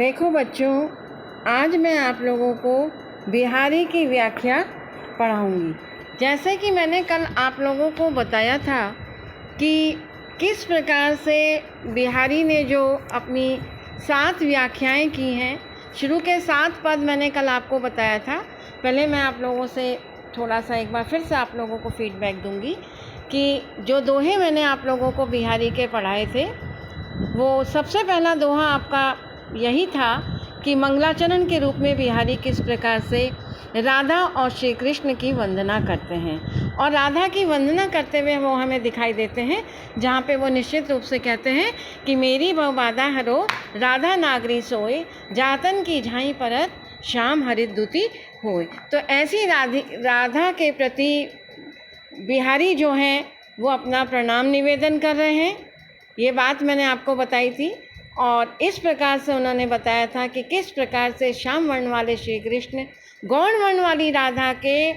देखो बच्चों, आज मैं आप लोगों को बिहारी की व्याख्या पढ़ाऊंगी। जैसे कि मैंने कल आप लोगों को बताया था कि किस प्रकार से बिहारी ने जो अपनी 7 व्याख्याएं की हैं, शुरू के 7 पद मैंने कल आपको बताया था। पहले मैं आप लोगों से थोड़ा सा एक बार फिर से आप लोगों को फीडबैक दूंगी कि जो दोहे मैंने आप लोगों को बिहारी के पढ़ाए थे, वो सबसे पहला दोहा आपका यही था कि मंगलाचरण के रूप में बिहारी किस प्रकार से राधा और श्री कृष्ण की वंदना करते हैं। और राधा की वंदना करते हुए वो हमें दिखाई देते हैं, जहाँ पे वो निश्चित रूप से कहते हैं कि मेरी बहु बाधा हरो राधा नागरी सोए, जातन की झाई परत श्याम हरित दुति होए। तो ऐसी राधा के प्रति बिहारी जो हैं वो अपना प्रणाम निवेदन कर रहे हैं। ये बात मैंने आपको बताई थी। और इस प्रकार से उन्होंने बताया था कि किस प्रकार से श्याम वर्ण वाले श्री कृष्ण गौण वर्ण वाली राधा के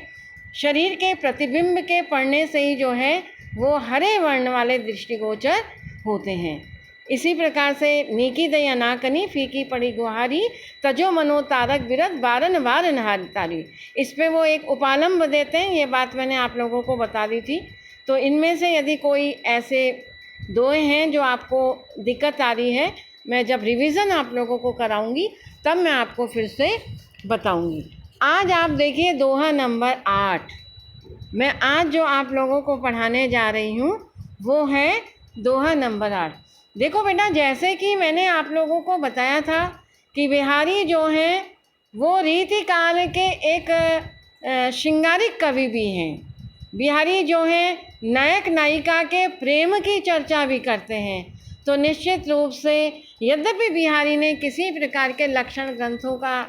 शरीर के प्रतिबिंब के पड़ने से ही जो है वो हरे वर्ण वाले दृष्टिगोचर होते हैं। इसी प्रकार से नीकी दया ना कनी फीकी पड़ी गुहारी तजो मनो तारक बिरत बारन बार नहार तारी। इस पे वो एक उपालंब देते हैं। ये बात मैंने आप लोगों को बता दी थी। तो इनमें से यदि कोई ऐसे दोहे हैं जो आपको दिक्कत आ रही है, मैं जब रिवीज़न आप लोगों को कराऊंगी तब मैं आपको फिर से बताऊंगी। आज आप देखिए दोहा नंबर 8। मैं आज जो आप लोगों को पढ़ाने जा रही हूँ वो है दोहा नंबर 8। देखो बेटा, जैसे कि मैंने आप लोगों को बताया था कि बिहारी जो हैं वो रीति काल के एक श्रृंगारिक कवि भी हैं। बिहारी जो हैं नायक नायिका के प्रेम की चर्चा भी करते हैं। तो निश्चित रूप से यद्यपि बिहारी ने किसी प्रकार के लक्षण ग्रंथों का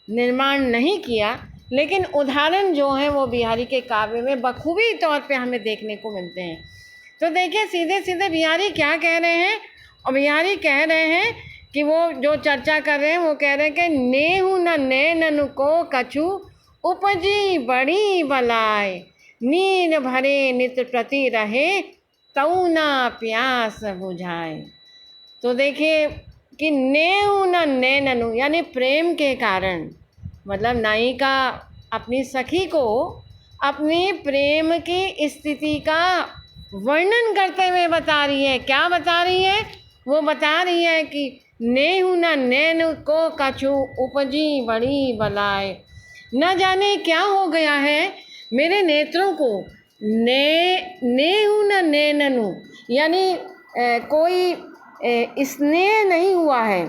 निर्माण नहीं किया, लेकिन उदाहरण जो हैं वो बिहारी के काव्य में बखूबी तौर पे हमें देखने को मिलते हैं। तो देखिए, सीधे सीधे बिहारी क्या कह रहे हैं। और बिहारी कह रहे हैं कि वो जो चर्चा कर रहे हैं वो कह रहे हैं कि नेहु न नैनन को कछु उपजी बड़ी बलाय, नीर भरे नित प्रति रहे तऊ ना प्यास बुझाए। तो देखिए कि नेहु न नैननु यानी प्रेम के कारण, मतलब नायिका अपनी सखी को अपनी प्रेम की स्थिति का वर्णन करते हुए बता रही है। क्या बता रही है? वो बता रही है कि नेहु न नैन को कछु उपजी बड़ी बलाय। न जाने क्या हो गया है मेरे नेत्रों को। नेहु न नैननु यानी कोई स्नेह नहीं हुआ है।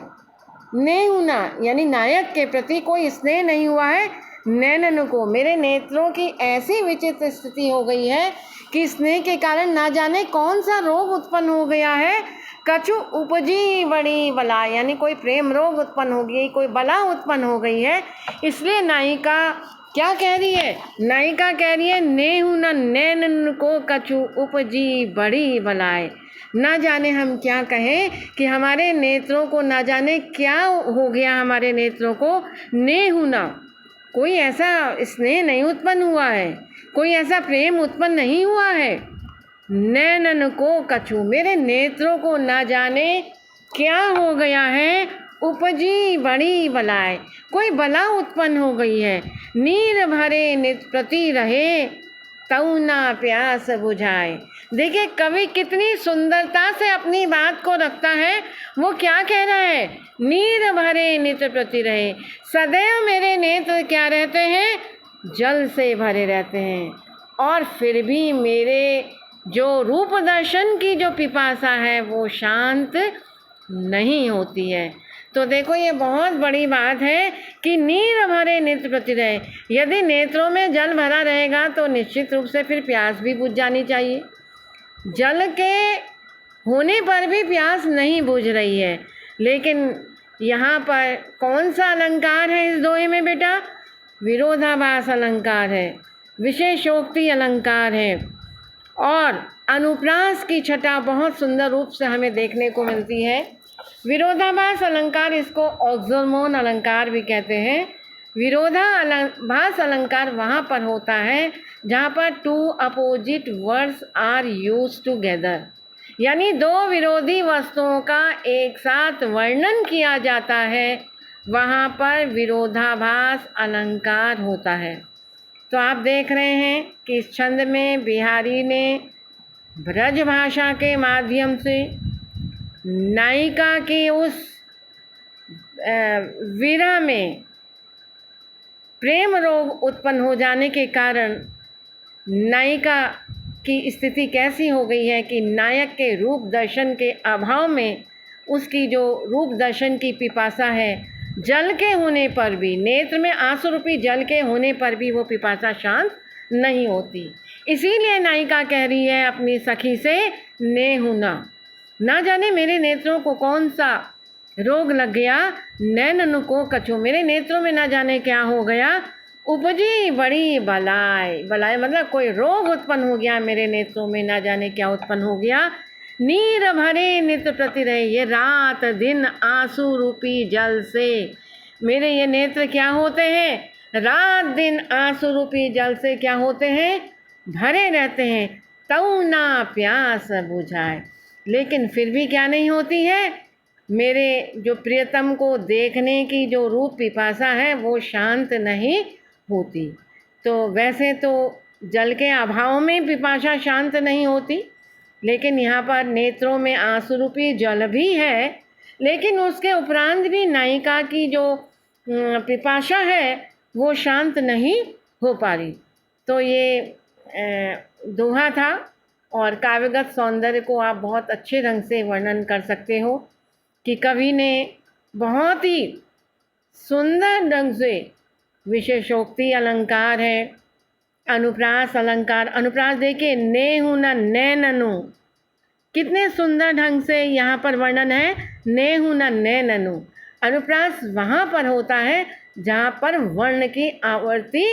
नेहु न यानी नायक के प्रति कोई स्नेह नहीं हुआ है। नैनन को मेरे नेत्रों की ऐसी विचित्र स्थिति हो गई है कि स्नेह के कारण ना जाने कौन सा रोग उत्पन्न हो गया है। कछु उपजी बड़ी बला यानी कोई प्रेम रोग उत्पन्न हो गई, कोई बला उत्पन्न हो गई है। इसलिए नायिका क्या कह रही है? नायिका कह रही है नेहु न नैनन को कछु उपजी बड़ी बलाए। ना जाने हम क्या कहें कि हमारे नेत्रों को ना जाने क्या हो गया। हमारे नेत्रों को नेहु न कोई ऐसा स्नेह नहीं उत्पन्न हुआ है, कोई ऐसा प्रेम उत्पन्न नहीं हुआ है। नैनन को कछु मेरे नेत्रों को ना जाने क्या हो गया है। उपजी बड़ी बलाए कोई बला उत्पन्न हो गई है। नीर भरे नित प्रति रहे तऊ ना प्यास बुझाए। देखिए कवि कितनी सुंदरता से अपनी बात को रखता है। वो क्या कह रहा है? नीर भरे नित प्रति रहे, सदैव मेरे नेत्र क्या रहते हैं? जल से भरे रहते हैं। और फिर भी मेरे जो रूप दर्शन की जो पिपासा है वो शांत नहीं होती है। तो देखो, ये बहुत बड़ी बात है कि नीर भरे नेत्र प्रति रहे। यदि नेत्रों में जल भरा रहेगा तो निश्चित रूप से फिर प्यास भी बुझ जानी चाहिए। जल के होने पर भी प्यास नहीं बुझ रही है। लेकिन यहाँ पर कौन सा अलंकार है इस दोहे में बेटा? विरोधाभास अलंकार है, विशेषोक्ति अलंकार है और अनुप्रास की छटा बहुत सुंदर रूप से हमें देखने को मिलती है। विरोधाभास अलंकार, इसको ऑक्सोमोन अलंकार भी कहते हैं। विरोधाभास अलंकार वहाँ पर होता है जहाँ पर two opposite words are used together. यानी दो विरोधी वस्तुओं का एक साथ वर्णन किया जाता है, वहाँ पर विरोधाभास अलंकार होता है। तो आप देख रहे हैं कि इस छंद में बिहारी ने ब्रज भाषा के माध्यम से नायिका की उस विरह में प्रेम रोग उत्पन्न हो जाने के कारण नायिका की स्थिति कैसी हो गई है कि नायक के रूप दर्शन के अभाव में उसकी जो रूप दर्शन की पिपासा है, जल के होने पर भी, नेत्र में आंसू रूपी जल के होने पर भी वो पिपासा शांत नहीं होती। इसीलिए नायिका कह रही है अपनी सखी से, नेहुना, ना जाने मेरे नेत्रों को कौन सा रोग लग गया, नैननु को कछु, मेरे नेत्रों में ना जाने क्या हो गया, उपजी बड़ी बलाय, बलाय मतलब कोई रोग उत्पन्न हो गया मेरे नेत्रों में, ना जाने क्या उत्पन्न हो गया। नीर भरे नित्य प्रति रहे, ये रात दिन आंसू रूपी जल से मेरे ये नेत्र क्या होते हैं, रात दिन आंसू रूपी जल से क्या होते हैं, भरे रहते हैं। तऊ ना प्यास बुझाए, लेकिन फिर भी क्या नहीं होती है, मेरे जो प्रियतम को देखने की जो रूप पिपासा है वो शांत नहीं होती। तो वैसे तो जल के अभाव में पिपासा शांत नहीं होती, लेकिन यहाँ पर नेत्रों में आंसू रूपी जल भी है, लेकिन उसके उपरांत भी नायिका की जो पिपासा है वो शांत नहीं हो पा रही। तो ये दोहा था और काव्यगत सौंदर्य को आप बहुत अच्छे ढंग से वर्णन कर सकते हो कि कवि ने बहुत ही सुंदर ढंग से विशेषोक्ति अलंकार है, अनुप्रास अलंकार, अनुप्रास देखिए, नेहु न नैननु, कितने सुंदर ढंग से यहाँ पर वर्णन है, नेहु न नैननु। अनुप्रास वहाँ पर होता है जहाँ पर वर्ण की आवृत्ति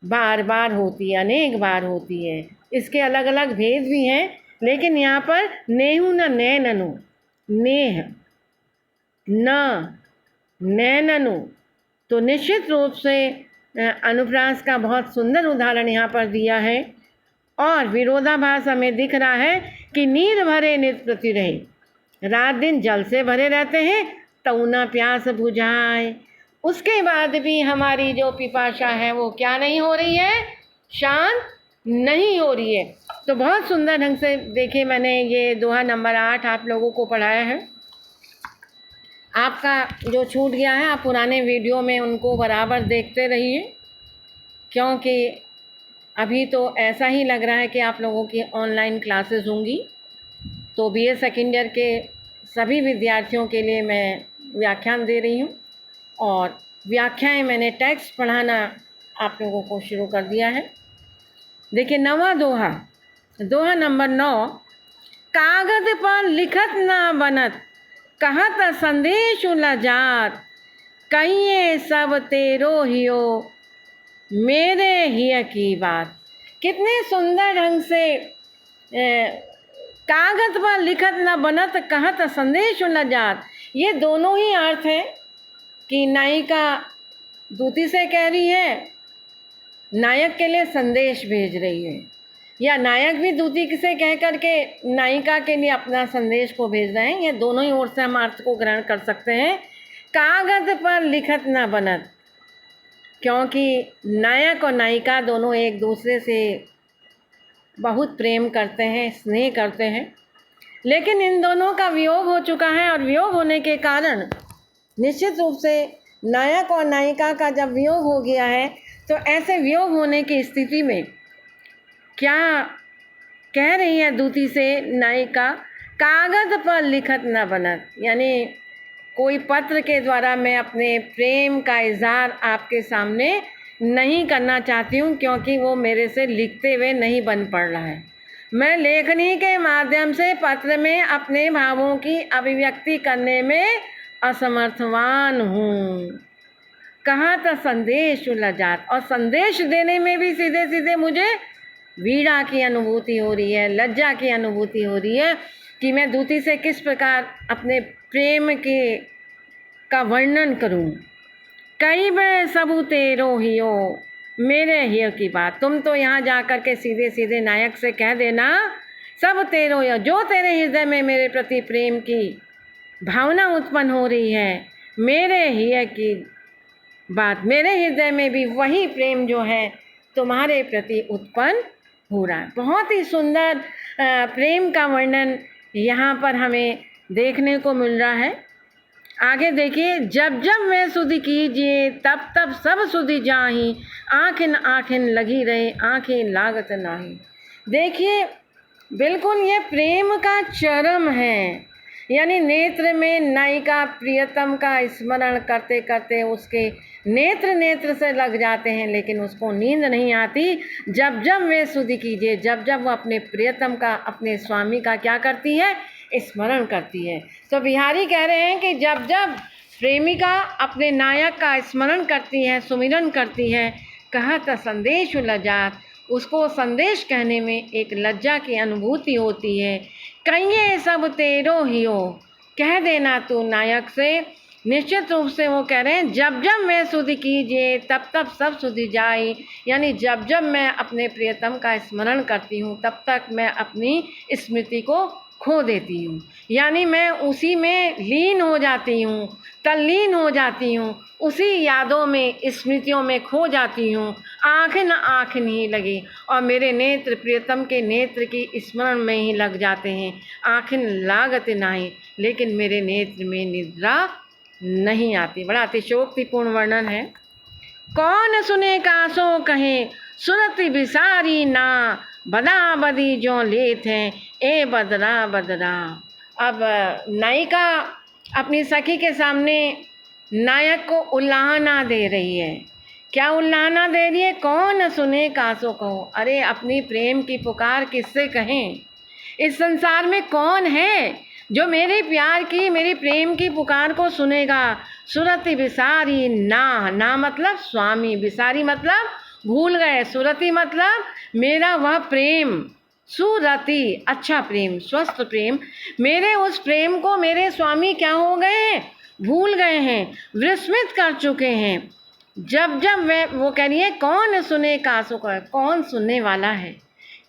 बार बार होती है, अनेक बार होती है, इसके अलग अलग भेद भी हैं, लेकिन यहाँ पर नेहु न नैननु, नेह न नैननु, तो निश्चित रूप से अनुप्रास का बहुत सुंदर उदाहरण यहाँ पर दिया है। और विरोधाभास हमें दिख रहा है कि नीर भरे नित प्रति रहे, रात दिन जल से भरे रहते हैं, तऊना प्यास बुझाए, उसके बाद भी हमारी जो पिपासा है वो क्या नहीं हो रही है, शांत नहीं हो रही है। तो बहुत सुंदर ढंग से देखिए, मैंने ये दोहा नंबर 8 आप लोगों को पढ़ाया है। आपका जो छूट गया है आप पुराने वीडियो में उनको बराबर देखते रहिए, क्योंकि अभी तो ऐसा ही लग रहा है कि आप लोगों की ऑनलाइन क्लासेस होंगी। तो बीए सेकेंड ईयर के सभी विद्यार्थियों के लिए मैं व्याख्यान दे रही हूँ, और व्याख्याएं मैंने टेक्स्ट पढ़ाना आप लोगों को शुरू कर दिया है। देखिए नवा दोहा, दोहा नंबर 9, कागज पर लिखत ना बनत, कहत संदेश उलझात, कहिए सब तेरो हियो, मेरे हिय की बात। कितने सुंदर ढंग से कागज पर लिखत न बनत, कहत संदेश उलझात, ये दोनों ही अर्थ हैं कि नायिका दूती से कह रही है, नायक के लिए संदेश भेज रही है, या नायक भी दूती से कह करके नायिका के लिए अपना संदेश को भेज रहे हैं। ये दोनों ही ओर से हम अर्थ को ग्रहण कर सकते हैं। कागज पर लिखत ना बनत, क्योंकि नायक और नायिका दोनों एक दूसरे से बहुत प्रेम करते हैं, स्नेह करते हैं, लेकिन इन दोनों का वियोग हो चुका है, और वियोग होने के कारण निश्चित रूप से नायक और नायिका का जब वियोग हो गया है, तो ऐसे वियोग होने की स्थिति में क्या कह रही है दूती से नायिका, कागज पर लिखत न बनत, यानी कोई पत्र के द्वारा मैं अपने प्रेम का इजहार आपके सामने नहीं करना चाहती हूँ, क्योंकि वो मेरे से लिखते हुए नहीं बन पड़ रहा है। मैं लेखनी के माध्यम से पत्र में अपने भावों की अभिव्यक्ति करने में असमर्थवान हूँ। कहाँ था संदेश उलझात, और संदेश देने में भी सीधे सीधे मुझे वीड़ा की अनुभूति हो रही है, लज्जा की अनुभूति हो रही है कि मैं दूती से किस प्रकार अपने प्रेम के का वर्णन करूं। कई बार सबू तेरो हियो, मेरे हियो की बात। तुम तो यहाँ जा कर के सीधे सीधे नायक से कह देना सब तेरो या जो तेरे हृदय में मेरे प्रति प्रेम की भावना उत्पन्न हो रही है, मेरे हृदय की बात, मेरे हृदय में भी वही प्रेम जो है तुम्हारे प्रति उत्पन्न हो रहा है। बहुत ही सुंदर प्रेम का वर्णन यहाँ पर हमें देखने को मिल रहा है। आगे देखिए, जब जब मैं सुधि कीजिए तब तब सब सुधि जाही, आँखिन आँखिन लगी रहे आँखें लागत नाही। देखिए बिल्कुल ये प्रेम का चरम है, यानी नेत्र में नायिका प्रियतम का स्मरण करते करते उसके नेत्र से लग जाते हैं, लेकिन उसको नींद नहीं आती। जब जब वे सुधि कीजिए, जब जब वो अपने प्रियतम का, अपने स्वामी का क्या करती है, स्मरण करती है। तो बिहारी कह रहे हैं कि जब जब प्रेमिका अपने नायक का स्मरण करती है, सुमिरन करती है, कहत संदेश लजात, उसको संदेश कहने में एक लज्जा की अनुभूति होती है। कहिए सब तेरो ही हो, कह देना तू नायक से। निश्चित रूप से वो कह रहे हैं जब जब मैं सुधि कीजिए तब तब सब सुधि जाए, यानी जब जब मैं अपने प्रियतम का स्मरण करती हूँ तब तक मैं अपनी स्मृति को खो देती हूँ, यानी मैं उसी में लीन हो जाती हूँ, तल्लीन हो जाती हूँ, उसी यादों में, स्मृतियों में खो जाती हूँ। आँख न आँख नहीं लगी, और मेरे नेत्र प्रियतम के नेत्र की स्मरण में ही लग जाते हैं। आँखिन लागत नाही, लेकिन मेरे नेत्र में निद्रा नहीं आती। बड़ा अतिशयोक्तिपूर्ण वर्णन है। कौन सुने कासो कहे, सुरति बिसारी ना, बदा बदी जो लेत हैं ए बदरा बदरा। अब नायिका अपनी सखी के सामने नायक को उल्लाहना दे रही है। क्या उल्लाहना दे रही है? कौन सुने कासो कहो, अरे अपनी प्रेम की पुकार किससे कहें? इस संसार में कौन है जो मेरे प्यार की, मेरी प्रेम की पुकार को सुनेगा? सुरति बिसारी ना, ना मतलब स्वामी, बिसारी मतलब भूल गए, सुरति मतलब मेरा वह प्रेम, सुरति अच्छा प्रेम, स्वस्थ प्रेम, मेरे उस प्रेम को मेरे स्वामी क्या हो गए हैं, भूल गए हैं, विस्मृत कर चुके हैं। जब जब वो कह रही है कौन सुने कासो का, कौन सुनने वाला है,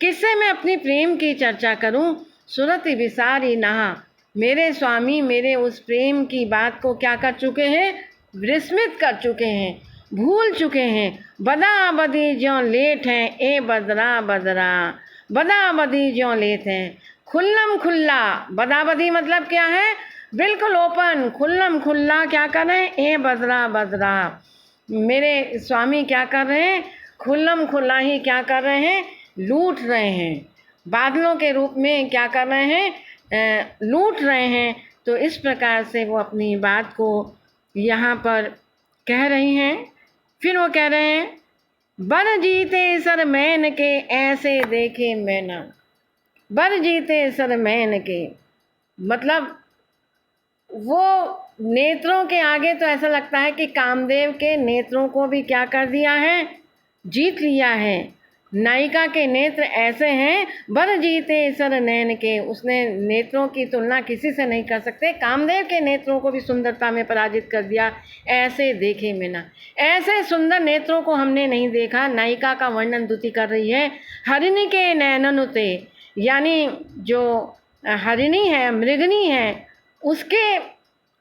किससे मैं अपनी प्रेम की चर्चा करूं? सुरति बिसारी नहा, मेरे स्वामी मेरे उस प्रेम की बात को क्या कर चुके हैं, विस्मृत कर चुके हैं, भूल चुके हैं। बदा बदी ज्यों लेट हैं ए बदरा बदरा, बदा बदी ज्यों लेट हैं, खुल्लम खुल्ला, बदा बदी मतलब क्या है, बिल्कुल ओपन, खुल्लम खुल्ला क्या कर रहे हैं, ए बदरा बदरा, मेरे स्वामी क्या कर रहे हैं, खुल्लम खुल्ला ही क्या कर रहे हैं, लूट रहे हैं, बादलों के रूप में क्या कर रहे हैं, लूट रहे हैं। तो इस प्रकार से वो अपनी बात को यहाँ पर कह रही हैं। फिर वो कह रहे हैं बर जीते सर मैन के ऐसे देखे मैना, बर जीते सर मैन के मतलब वो नेत्रों के आगे तो ऐसा लगता है कि कामदेव के नेत्रों को भी क्या कर दिया है, जीत लिया है। नायिका के नेत्र ऐसे हैं, बर जीते सर नैन के, उसने नेत्रों की तुलना किसी से नहीं कर सकते, कामदेव के नेत्रों को भी सुंदरता में पराजित कर दिया। ऐसे देखे मैना, ऐसे सुंदर नेत्रों को हमने नहीं देखा। नायिका का वर्णन दुति कर रही है। हरिणी के नैननुते, यानी जो हरिणी है, मृगनी है, उसके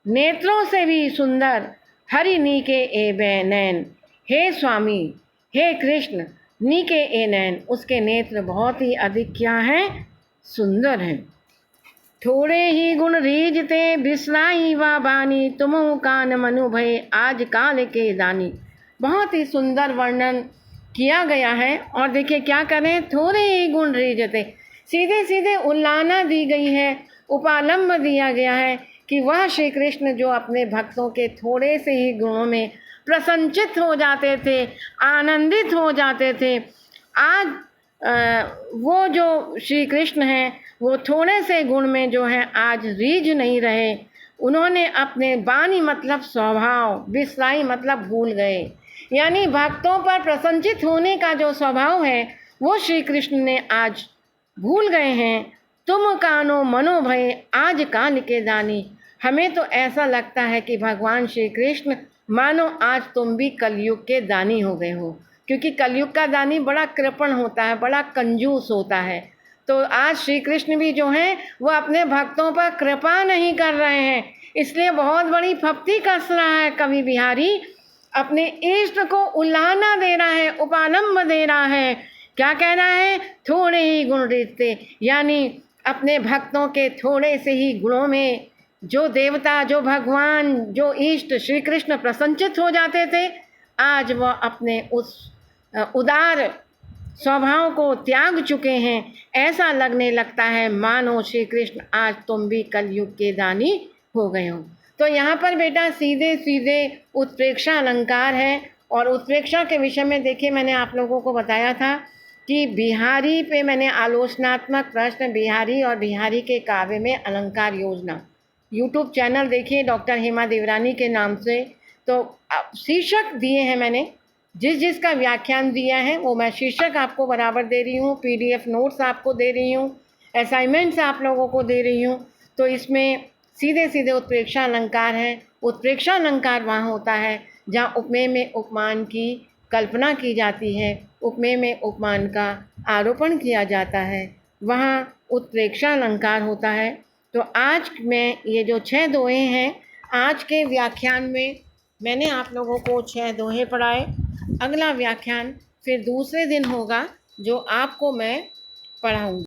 नेत्रों से भी सुंदर हरिणी के ए नैन, हे स्वामी हे कृष्ण, नी के ए नैन, उसके नेत्र बहुत ही अधिक क्या हैं, सुंदर हैं। थोड़े ही गुण रीजते बिसलाई वा बानी, तुमु कान मनु भय आज काल के दानी। बहुत ही सुंदर वर्णन किया गया है। और देखिए क्या करें, थोड़े ही गुण रीजते, सीधे सीधे उल्लाना दी गई है, उपालंब दिया गया है कि वह श्री कृष्ण जो अपने भक्तों के थोड़े से ही गुणों में प्रसन्नचित हो जाते थे, आनंदित हो जाते थे, आज वो जो श्री कृष्ण हैं वो थोड़े से गुण में जो है आज रीझ नहीं रहे। उन्होंने अपने बानी मतलब स्वभाव, बिसलाई मतलब भूल गए, यानी भक्तों पर प्रसन्नचित होने का जो स्वभाव है वो श्री कृष्ण ने आज भूल गए हैं। तुम कानो मनो भय आज काल के दानी, हमें तो ऐसा लगता है कि भगवान श्री कृष्ण मानो आज तुम भी कलयुग के दानी हो गए हो, क्योंकि कलयुग का दानी बड़ा कृपण होता है, बड़ा कंजूस होता है। तो आज श्री कृष्ण भी जो हैं वो अपने भक्तों पर कृपा नहीं कर रहे हैं, इसलिए बहुत बड़ी फप्ती कस रहा है कवि बिहारी। अपने इष्ट को उलाहना दे रहा है, उपालंब दे रहा है। क्या कह रहा है? थोड़े ही गुण रीते, यानी अपने भक्तों के थोड़े से ही गुणों में जो देवता, जो भगवान, जो इष्ट श्री कृष्ण प्रसन्नचित हो जाते थे, आज वह अपने उस उदार स्वभाव को त्याग चुके हैं। ऐसा लगने लगता है मानो श्री कृष्ण आज तुम भी कलयुग के दानी हो गए हो। तो यहाँ पर बेटा सीधे सीधे उत्प्रेक्षा अलंकार है। और उत्प्रेक्षा के विषय में देखिए, मैंने आप लोगों को बताया था कि बिहारी पे मैंने आलोचनात्मक प्रश्न, बिहारी और बिहारी के काव्य में अलंकार योजना, यूट्यूब चैनल देखिए डॉक्टर हेमा देवरानी के नाम से। तो शीर्षक दिए हैं मैंने, जिस जिसका व्याख्यान दिया है वो मैं शीर्षक आपको बराबर दे रही हूँ, पीडीएफ नोट्स आपको दे रही हूँ, असाइनमेंट्स आप लोगों को दे रही हूँ। तो इसमें सीधे सीधे उत्प्रेक्षा अलंकार है। उत्प्रेक्षा अलंकार वहाँ होता है जहाँ उपमेय में उपमान की कल्पना की जाती है, उपमेय में उपमान का आरोपण किया जाता है, वहाँ उत्प्रेक्षा अलंकार होता है। तो आज मैं ये जो 6 दोहे हैं, आज के व्याख्यान में मैंने आप लोगों को 6 दोहे पढ़ाए। अगला व्याख्यान फिर दूसरे दिन होगा जो आपको मैं पढ़ाऊँगी।